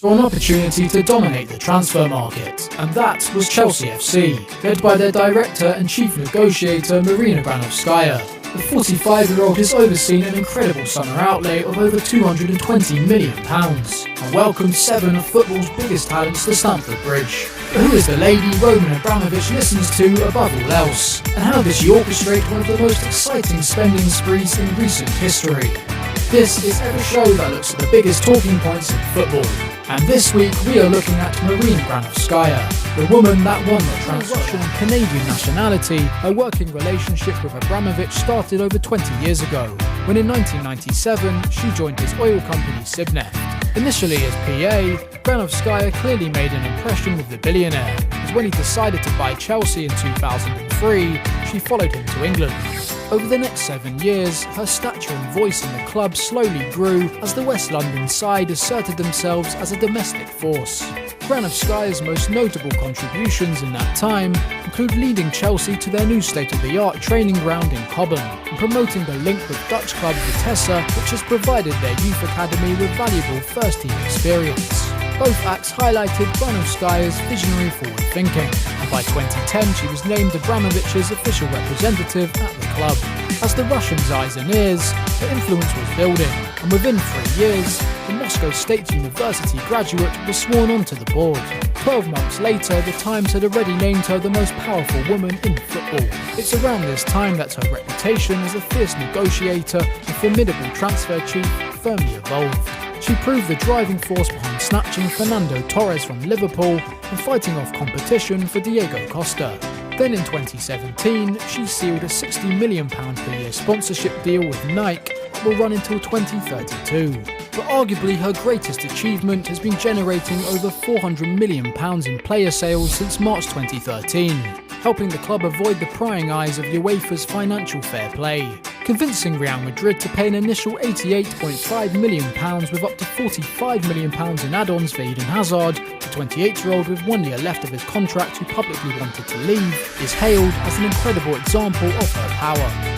saw an opportunity to dominate the transfer market, and that was Chelsea FC, led by their director and chief negotiator Marina Granovskaya. The 45-year-old has overseen an incredible summer outlay of over £220 million and welcomed 7 of football's biggest talents to Stamford Bridge. But who is the lady Roman Abramovich listens to above all else? And how does she orchestrate one of the most exciting spending sprees in recent history? This is every show that looks at the biggest talking points in football. And this week we are looking at Marina Granovskaya, the woman that won the transfer. Russian-Canadian nationality, her working relationship with Abramovich started over 20 years ago, when in 1997 she joined his oil company Sibneft. Initially as PA, Granovskaya clearly made an impression with the billionaire, as when he decided to buy Chelsea in 2003, she followed him to England. Over the next 7 years, her stature and voice in the club slowly grew as the West London side asserted themselves as a domestic force. Granovskaya's most notable contributions in that time include leading Chelsea to their new state-of-the-art training ground in Cobham and promoting the link with Dutch club Vitesse, which has provided their youth academy with valuable first-team experience. Both acts highlighted Granovskaya's visionary forward thinking, and by 2010 she was named Abramovich's official representative at the club. As the Russians' eyes and ears, her influence was building, and within 3 years, the Moscow State University graduate was sworn onto the board. 12 months later, the Times had already named her the most powerful woman in football. It's around this time that her reputation as a fierce negotiator and formidable transfer chief firmly evolved. She proved the driving force behind snatching Fernando Torres from Liverpool and fighting off competition for Diego Costa. Then in 2017, she sealed a £60 million per year sponsorship deal with Nike that will run until 2032. But arguably her greatest achievement has been generating over £400 million in player sales since March 2013, helping the club avoid the prying eyes of UEFA's financial fair play, convincing Real Madrid to pay an initial £88.5 million with up to £45 million in add-ons for Eden Hazard. The 28-year-old with 1 year left of his contract who publicly wanted to leave is hailed as an incredible example of her power.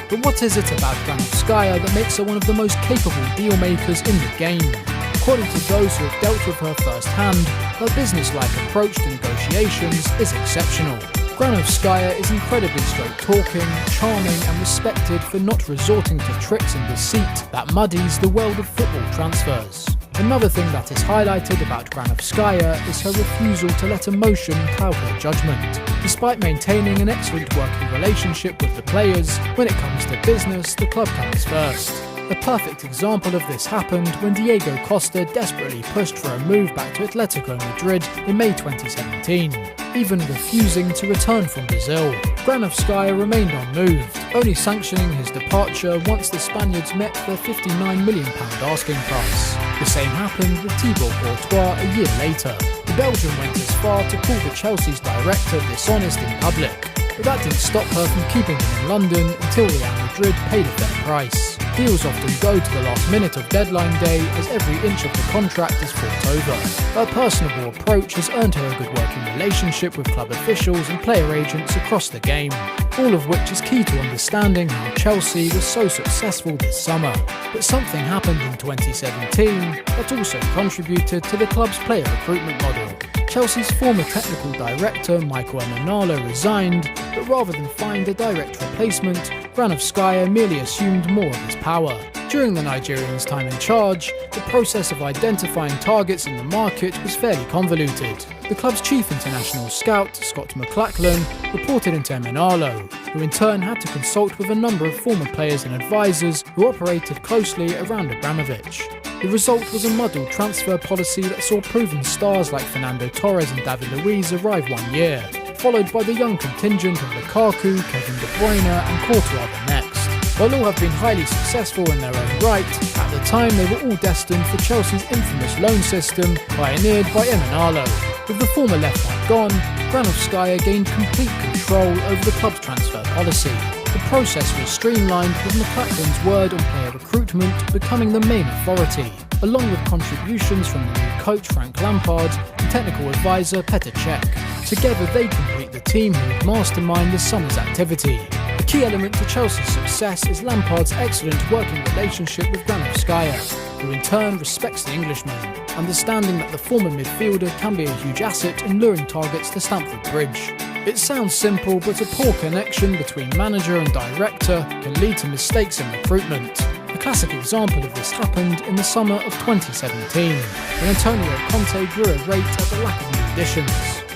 But what is it about Granovskaya that makes her one of the most capable deal-makers in the game? According to those who have dealt with her firsthand, her business-like approach to negotiations is exceptional. Granovskaya is incredibly straight-talking, charming and respected for not resorting to tricks and deceit that muddies the world of football transfers. Another thing that is highlighted about Granovskaya is her refusal to let emotion cloud her judgment. Despite maintaining an excellent working relationship with the players, when it comes to business, the club comes first. A perfect example of this happened when Diego Costa desperately pushed for a move back to Atletico Madrid in May 2017, even refusing to return from Brazil. Granovskaya remained unmoved, only sanctioning his departure once the Spaniards met their £59 million asking price. The same happened with Thibaut Courtois a year later. The Belgian went as far to call the Chelsea's director dishonest in public, but that didn't stop her from keeping him in London until Real Madrid paid a fair price. Deals often go to the last minute of deadline day as every inch of the contract is fought over. Her personable approach has earned her a good working relationship with club officials and player agents across the game, all of which is key to understanding how Chelsea was so successful this summer. But something happened in 2017 that also contributed to the club's player recruitment model. Chelsea's former technical director Michael Emenalo resigned, but rather than find a direct replacement, Granovskaya merely assumed more of his power. During the Nigerian's time in charge, the process of identifying targets in the market was fairly convoluted. The club's chief international scout, Scott McLachlan, reported into Emenalo, who in turn had to consult with a number of former players and advisors who operated closely around Abramovich. The result was a muddled transfer policy that saw proven stars like Fernando Torres and David Luiz arrive 1 year, followed by the young contingent of Lukaku, Kevin De Bruyne and Courtois the next. While all have been highly successful in their own right, at the time they were all destined for Chelsea's infamous loan system, pioneered by Emenalo. With the former left-back gone, Granovskaya gained complete control over the club's transfer policy. The process was streamlined, with McLachlan's word on player recruitment becoming the main authority, along with contributions from the new coach Frank Lampard and technical advisor Petr Cech. Together they complete the team who would mastermind this summer's activity. A key element to Chelsea's success is Lampard's excellent working relationship with Granovskaya. who in turn respects the Englishman, understanding that the former midfielder can be a huge asset in luring targets to Stamford Bridge. It sounds simple, but a poor connection between manager and director can lead to mistakes in recruitment. A classic example of this happened in the summer of 2017, when Antonio Conte drew a rate at the lack of new additions.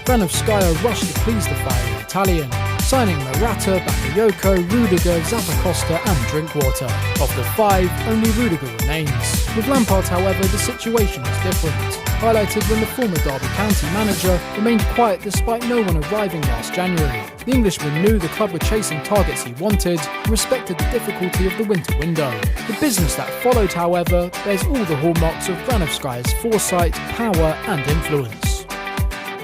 Granovskaya rushed to please the fiery Italian, signing Morata, Bakayoko, Rudiger, Zappacosta and Drinkwater. Of the five, only Rudiger remains. With Lampard, however, the situation was different, highlighted when the former Derby County manager remained quiet despite no one arriving last January. The Englishman knew the club were chasing targets he wanted and respected the difficulty of the winter window. The business that followed, however, bears all the hallmarks of Granovskaya's foresight, power and influence.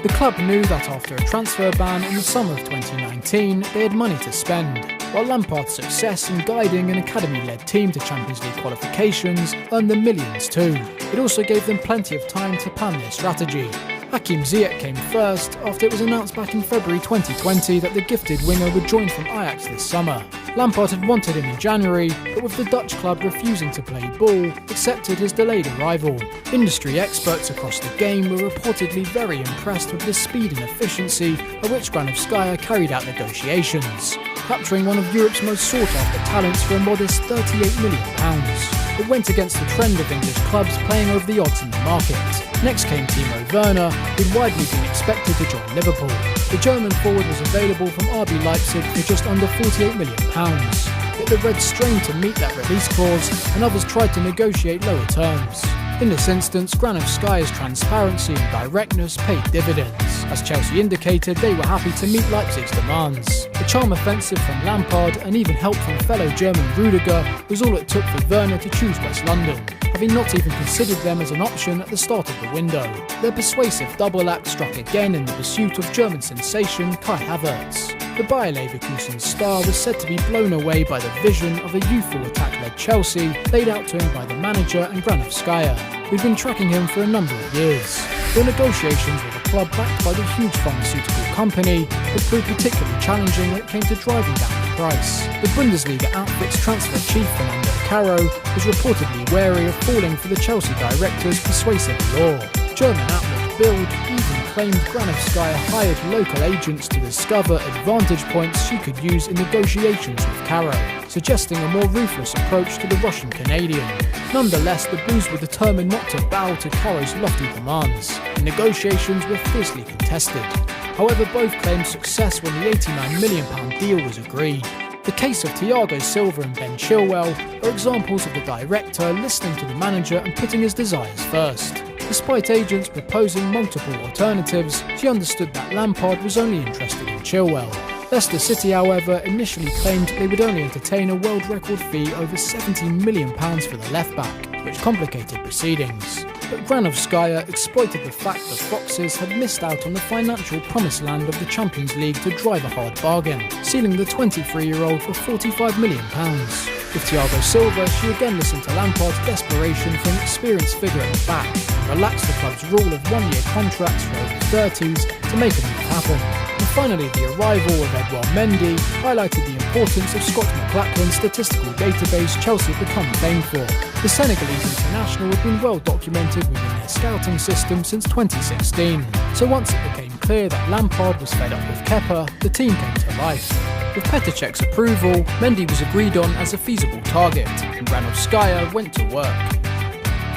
The club knew that after a transfer ban in the summer of 2019, they had money to spend, while Lampard's success in guiding an academy-led team to Champions League qualifications earned them millions too. It also gave them plenty of time to plan their strategy. Hakim Ziyech came first after it was announced back in February 2020 that the gifted winger would join from Ajax this summer. Lampard had wanted him in January, but with the Dutch club refusing to play ball, accepted his delayed arrival. Industry experts across the game were reportedly very impressed with the speed and efficiency at which Granovskaya carried out negotiations, capturing one of Europe's most sought-after talents for a modest £38 million. It went against the trend of English clubs playing over the odds in the market. Next came Timo Werner, who'd widely been expected to join Liverpool. The German forward was available from RB Leipzig for just under £48 million. Yet the Reds strained to meet that release clause, and others tried to negotiate lower terms. In this instance, Granovskaya's transparency and directness paid dividends. As Chelsea indicated, they were happy to meet Leipzig's demands. The charm offensive from Lampard and even help from fellow German Rudiger was all it took for Werner to choose West London, having not even considered them as an option at the start of the window. Their persuasive double act struck again in the pursuit of German sensation Kai Havertz. The Bayer Leverkusen star was said to be blown away by the vision of a youthful attack-led Chelsea laid out to him by the manager and Granovskaya, who'd been tracking him for a number of years. The negotiations with a club backed by the huge pharmaceutical company had proved particularly challenging when it came to driving down the price. The Bundesliga outfit's transfer chief Fernando Caro was reportedly wary of falling for the Chelsea director's persuasive lure. German outlet Bild even claimed Granovskaya hired local agents to discover advantage points she could use in negotiations with Caro, suggesting a more ruthless approach to the Russian Canadian. Nonetheless, the Blues were determined not to bow to Caro's lofty demands, and negotiations were fiercely contested. However, both claimed success when the £89 million deal was agreed. The case of Thiago Silva and Ben Chilwell are examples of the director listening to the manager and putting his desires first. Despite agents proposing multiple alternatives, she understood that Lampard was only interested in Chilwell. Leicester City, however, initially claimed they would only entertain a world record fee over £17 million for the left-back, which complicated proceedings. But Granovskaya exploited the fact the Foxes had missed out on the financial promised land of the Champions League to drive a hard bargain, sealing the 23-year-old for £45 million. With Thiago Silva, she again listened to Lampard's desperation for an experienced figure at the back, and relaxed the club's rule of one-year contracts for over 30s to make a move happen. And finally, the arrival of Edouard Mendy highlighted the importance of Scott McLachlan's statistical database Chelsea had become famed for. The Senegalese international had been well documented within their scouting system since 2016, so once it became clear that Lampard was fed up with Kepa, the team came to life. With Petr Cech's approval, Mendy was agreed on as a feasible target, and Granovskaya went to work.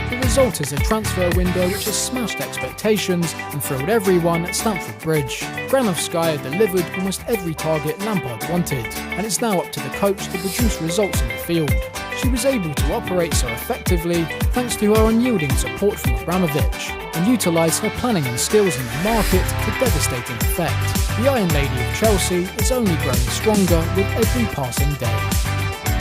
The result is a transfer window which has smashed expectations and thrilled everyone at Stamford Bridge. Granovskaya delivered almost every target Lampard wanted, and it's now up to the coach to produce results in the field. She was able to operate so effectively thanks to her unyielding support from Abramovich, and utilise her planning and skills in the market to devastating effect. The Iron Lady of Chelsea is only growing stronger with every passing day.